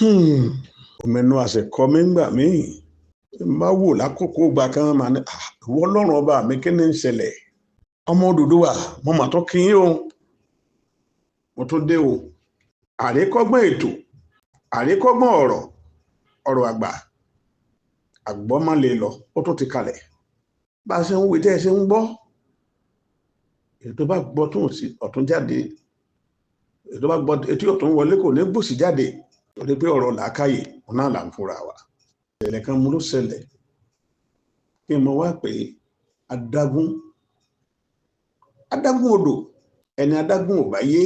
Òmìnú àsìkò mi ń gbà mí má wò lákòókò gbà kan máa ní ìwọ Ọlọ́run ọba mi kí ni ń ṣẹlẹ̀ ọmọ Odùduwà mo mà tó kí yín o mo tó dé o àríkọ́gbọ́n ètò àríkọ́gbọ́n ọ̀rọ̀ àgbà àgbọ́mọ́lé lọ ó tó ti kalẹ̀ bá a ṣe ń wí tẹ́ ẹ ṣe ń gbọ́ ètò bá gbọ́ tó ọ̀tún jáde ètò bá gbọ́ etí ọ̀tún wọlé kò ní gbòsì jáde torí pé ọ̀rọ̀ làákàyè ọ̀nà là ń fúnra wa ìṣẹ̀lẹ̀ kan mú ló ṣẹlẹ̀ kí n mọ wá pé adágún odò ẹni adágún ò bá yé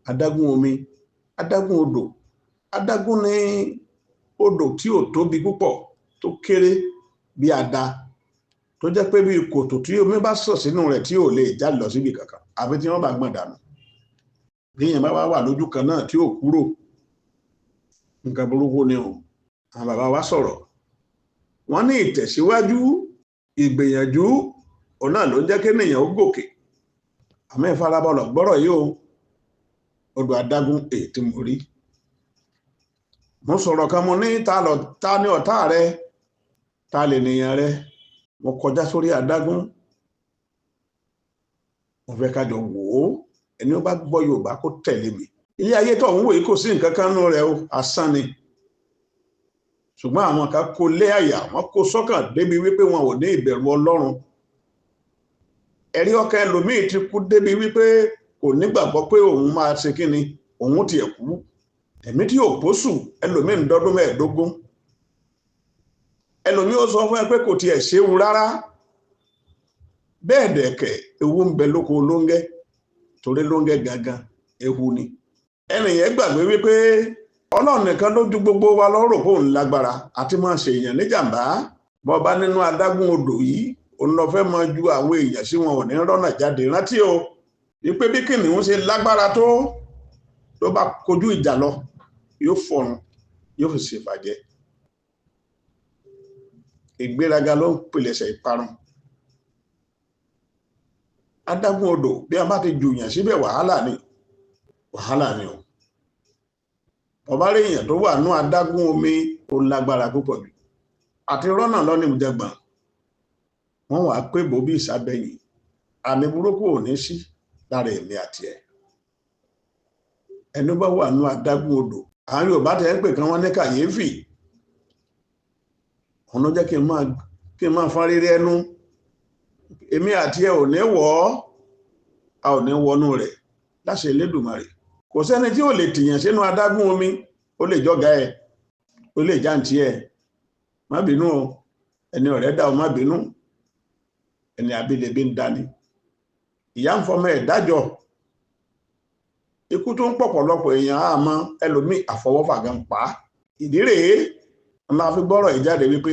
adágún omi adágún odò adágún ní odò tí ò tóbi púpọ̀ tó kéré bí ada tó jẹ́ pé bí kòtò tí omi bá sọ̀ sínú rẹ̀ tí ò lè já lọ síbi kankan àbí tí wọ́n bá gbọ̀n dànù bí èèyàn bá wà lójú kan náà tí ò kúrò nǹkan burúkú ni o àwọn bàbá wa sọ̀rọ̀ wọ́n ní ìtẹ̀síwájú ìgbìyànjú òun náà ló ń jẹ́ kéèyàn ó gòkè àmọ́ ìfarabalọ̀ gbọ́rọ̀ yìí o odò adágún èyí tí mo rí mo sọ̀rọ̀ kan mo ní ta ni ọ̀tá rẹ ta lè nìyàn rẹ mo kọjá sórí adágún mo fẹ́ kájọ wò ó ẹni ó bá gbọ́ Yorùbá kó tẹ̀lé mi ilé ayé tó ń wò yìí kò sí nǹkan kan nú rẹ o asán ni ṣùgbọ́n àwọn kan kó lé àyà wọn kó sọ́kàn débi wípé wọn ò ní ìbẹ̀rù Ọlọ́run ẹ̀rí ọkàn ẹlòmíì ti kú débi wípé kò nígbàgbọ́ pé òun máa ṣe kí ni òun tiẹ̀ kú ẹ̀mí tí ò pósù ẹlòmíì ń dọ́dún 15 ẹlòmíì ó sọ fún ẹ pé kò tiẹ̀ ṣéwu rárá bẹ́ẹ̀ dẹ̀kẹ̀ ewu ń bẹ lóko lóńgẹ́ torí lóńgẹ́ gangan ewu ni ẹnìyẹn gbàgbé wípé Ọlọ́run nìkan ló ju gbogbo wa lọ́rọ̀ fóun lágbára àti máa ṣe èèyàn níjàmbá bọ́ bá nínú adágún odò yìí òun lọ fẹ́ máa ju àwọn èèyàn sí wọn ò ní rọ́nà jáde rántí o wípé bí kìnìún ṣe lágbára tó bá kojú ìjà lọ yóò fọrùn yóò fi ṣèfàjẹ́ ìgbéraga ló ń pilẹ̀ṣẹ̀ ìparun adágún odò bí a bá ti jùyàn síbẹ̀ wàhálà ni o ọba rí èèyàn tó wà ní adágún omi ó lágbára púpọ̀ jù àti rọ́nà lọ́nà ìjẹgbọ̀n wọ́n wàá pé bòbí ìsábẹ́yìn àmì burúkú ò ní sí lára èmi àti ẹ̀ ẹni bá wà ní adágún odò àwọn Yorùbá tẹ́ ń pè kan wọ́n ní kàyéfì ọ̀nà jẹ́ kí n máa fọ́n rírí ẹnu èmi àti ẹ̀ ò ní a ò ní wọnú rẹ̀ láṣẹ Elédùmarè kò sẹ́ni tí ò lè tìyàn sínú adágún omi ó lè jọ́gá ẹ̀ ó lè jáǹtí ẹ̀ má bínú o ẹni ọ̀rẹ́ dá o má bínú ẹni abínibí ń dání ìyá ń fọmọ ẹ̀ dájọ́ ikú tó ń pọ̀pọ̀lọpọ̀ èèyàn àmọ́ ẹlòmíì àfọwọ́fà gan pa ìdí rèé ńlá fi gbọ́rọ̀ ìjáde wípé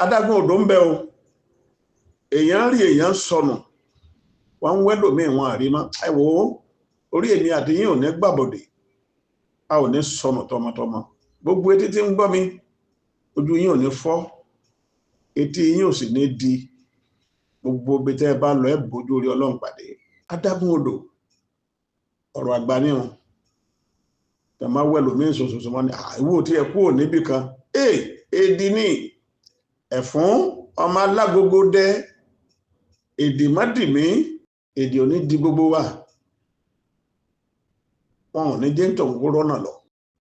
adágún odò ń bẹ o èèyàn rí èèyàn sọnù wọ́n ń wẹ́lòmíì wọn àrímọ́ ẹ wò ó orí èmi àti yín ò ní gbàbọ̀dè a ò ní sọnù tọmọtọmọ gbogbo etí tí ń gbọ́ mi ojú yín ò ní fọ́ etí yín ò sì ní di gbogbo ibi tẹ́ ẹ bá lọ ẹ bójú orí Ọlọ́run pàdé adágún odò ọ̀rọ̀ àgbà ní o tẹ máa wẹ́lòmíì sòsòsò wọn ni àìwò tí ẹ kúrò níbì kan èdè ní ẹ̀fún ọmọ alágogo dẹ èdè mọ́dìmí èdè ò ní di gbogbo wa wọn ò ní jẹ́ ń tọ̀hún rọ́nà lọ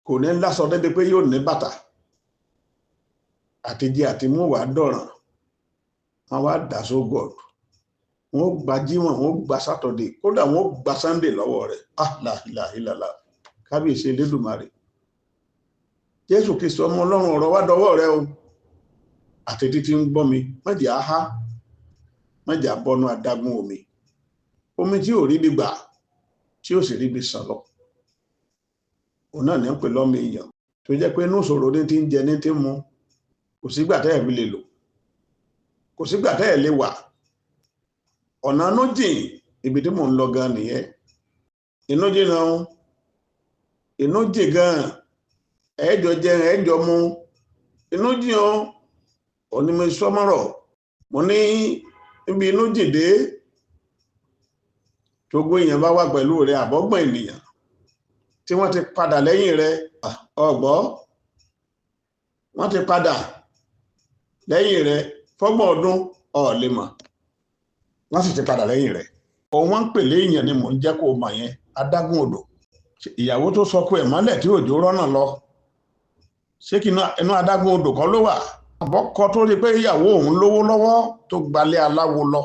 kò ní lásọ débi pé yóò ní bàtà àtijẹ àti mú wàá dọ̀ràn wọn wá dà só god wọn gba jímọ̀ wọn gba sátọ̀dé kódà wọn gba sunday lọ́wọ́ rẹ̀ láìláìlàlá kábíyèsí Elédùmarè Jésù Kristi ọmọ Ọlọ́run ọ̀rọ̀ wá dọwọ́ rẹ o àti títí ń gbọ́ mi mẹ́jẹ̀ áhá mẹ́jẹ̀ abọ́nú adágún omi tí ò rí bí gbà tí ó sì rí bí sàn lọ òun náà ní ń pè lọ́mọ èèyàn tó jẹ́ pé inú ìṣòro ní ti ń jẹ ní ti ń mu kò sígbà tẹ́ ẹ̀ fi lè lò kò sígbà tẹ́ ẹ̀ lè wà ọ̀nà inú jìn ibi tí mò ń lọ gan nìyẹn inú jìn náà inú jìn gan ẹ̀ẹ́jọ jẹ ẹ̀ẹ́jọ mu inú jìn ọ́ onímọ̀ ìsọmọ́rọ̀ mo ní ibi inú jìn dé tógún èèyàn bá wà pẹ̀lú rẹ̀ àbọ́gbọ̀n ènìyàn tí wọ́n ti padà lẹ́yìn rẹ̀ ọgbọ́ wọ́n ti padà lẹ́yìn rẹ̀ fọ́gbọ̀n ọdún ọ̀lẹ́mọ̀ wọ́n sì ti padà lẹ́yìn rẹ̀ òun wọ́n ń pè léèyàn ni mò ń jẹ́ kó mọ̀ yẹn adágún odò ìyàwó tó sọ pé ẹ̀ mọ́lẹ̀ tí òjò rọ́nà lọ ṣé kí inú adágún odò kan ló wà àbọ́kọ tó rí pé ìyàwó òun lówó lọ́wọ́ tó gbalẹ̀ aláwo lọ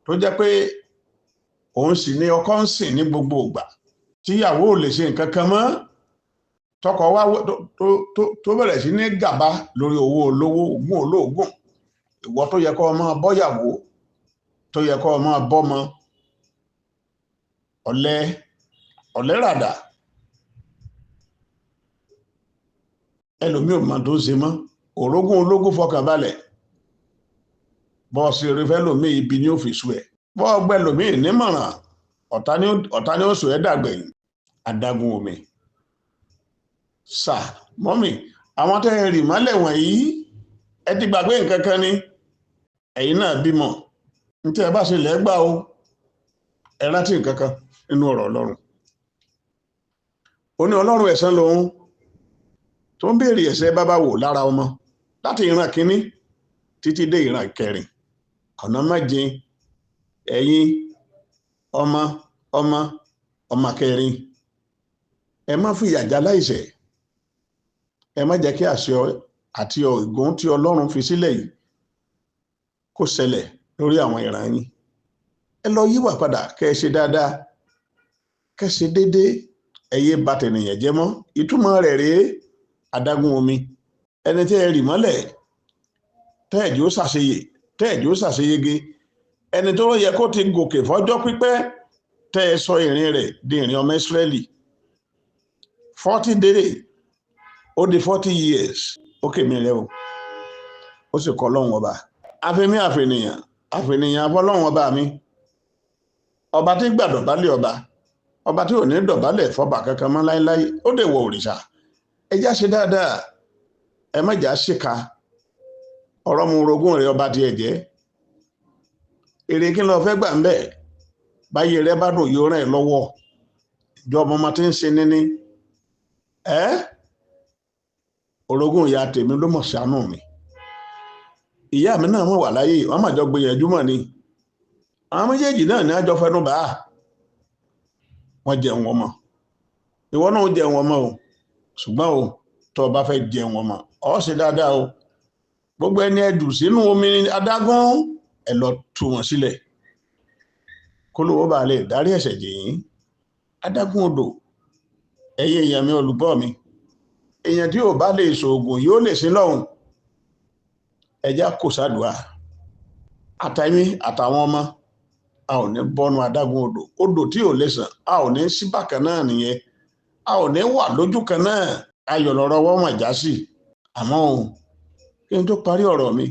tó jẹ́ pé òun sì ní ọkọ ń sìn ní gbogbo ìgbà tíyàwó ò lè ṣe nǹkan kan mọ́ tọkọ wá tó bẹ̀rẹ̀ sí ní gàba lórí owó olówó ògùn olóògùn ìwọ tó yẹ kó o máa bọ́yàwó tó yẹ kó o máa bọ́mọ ọ̀lẹ ràdà ẹlòmíì ò máa tó ṣe mọ́ òrógùn ológun fọkànbalẹ̀ bọ́ọ̀sì rẹfẹ́ lòmíì ibi ní òfìsù ẹ̀ bọ́ọ̀gbẹ́ lòmíì nímọ̀ràn ọ̀tá ní oṣù ẹ̀ dàgbẹ̀yìn adágún omi sà mọ́mì àwọn tẹ́ rì mọ́lẹ̀ wọ̀nyí ẹ ti gbàgbé nǹkan kan ni ẹ̀yin náà bímọ ní tí ẹ bá ṣe lẹ́gbà o ẹ rántí nǹkan kan nínú ọ̀rọ̀ ọlọ́run ó ní ọlọ́run ẹ̀san lòun tó ń béèrè ẹ̀ṣẹ̀ bàbá wò lára ọmọ láti ìran kínní títí dé ìran kẹrin ọ̀nà méje ẹ̀yin ọmọ kẹrin ẹ má fìyà jẹ aláìṣẹ̀ ẹ má jẹ́ kí àṣẹ àti ìgún tí ọlọ́run fi sílẹ̀ yìí kó ṣẹlẹ̀ lórí àwọn ìran yín ẹ lọ yíwà padà kẹ́ ẹ ṣe dáadáa kẹ́ ẹ ṣe déédéé ẹ yé bà tẹnìyàn jẹ́ mọ́ ìtumọ̀ rẹ̀ rèé adágún omi ẹni tẹ́ ẹ rì mọ́lẹ̀ tẹ́ẹ̀dì ó ṣàṣeyege ẹni tó yẹ kó ti gòkè fọ́jọ́ pípẹ́ tẹ́ ẹ sọ ìrìn rẹ̀ di ìrìn ọmọ Ísírẹ́lì 40 days ó di 40 years ó kèmí rẹ o ó sì kọ́ lọ́hùn ọba àfẹ́mí àfẹ́nìyàn afọ́lọ́hùn ọba mi ọba tí gbà dọ̀bálẹ̀ ọba tí ò ní dọ̀bálẹ̀ fọba kankan mọ́ láéláé ó dẹ̀ wọ òrìṣà ẹ já ṣe dáadáa ẹ má jà ṣìkà ọ̀rọ̀ mu orogún rẹ̀ ọba tiẹ̀ jẹ́ èrè kí n lọ fẹ́ gbà ń bẹ̀ báyìí rẹ bá dùn yóò ràn ẹ́ lọ́wọ́ ìjọba ọmọ tí ń ṣe níní orogún ìyá tèmi ló mọ̀ ṣàánú mi ìyá mi náà mọ̀ wà láyé wọ́n mà jọ gbìyànjú mọ̀ ni àwọn méjèèjì náà ní àjọ fẹnu bá wọ́n jẹun wọn mọ̀ ìwọ náà jẹun wọn mọ̀ o ṣùgbọ́n o tó o bá fẹ́ jẹun wọn mọ̀ ọ ṣe dáadáa o gbogbo ẹni ẹdù sínú omi adágún ẹ lọ tú wọn sílẹ̀ kó lówó bá lè dárí ẹ̀ṣẹ̀ jì yín adágún odò ẹ̀yin èèyàn mi olùgbọ́ mi èèyàn tí ò bá lè ṣoògùn yóò lè sin lọ́hùn ẹjá kò sádùá àtàmí àtàwọn ọmọ a ò ní bọ́nu adágún odò tí ò lè sàn a ò ní sí bákan náà nìyẹn a ò ní wà lójú kan náà ayọ̀ lọ́rọ̀ wọ́n mà já sí àmọ́ o kí n tó parí ọ̀rọ̀ mi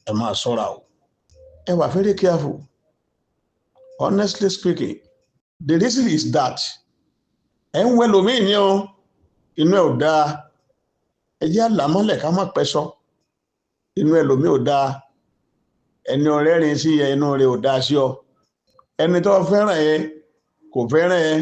ẹ máa ṣọ́ra o ẹ wà very careful honestly speaking the reason is that ẹ ń wẹ lómìn ní o inú ẹ ò dáa ẹ jẹ́ àlàmọ́lẹ̀ ká má pẹ́ sọ inú ẹ lómìn ò dáa ẹni ọ̀rẹ́rin sí ẹ inú rẹ ò dáa sí ọ ẹni tó fẹ́ràn ẹ kò fẹ́ràn ẹ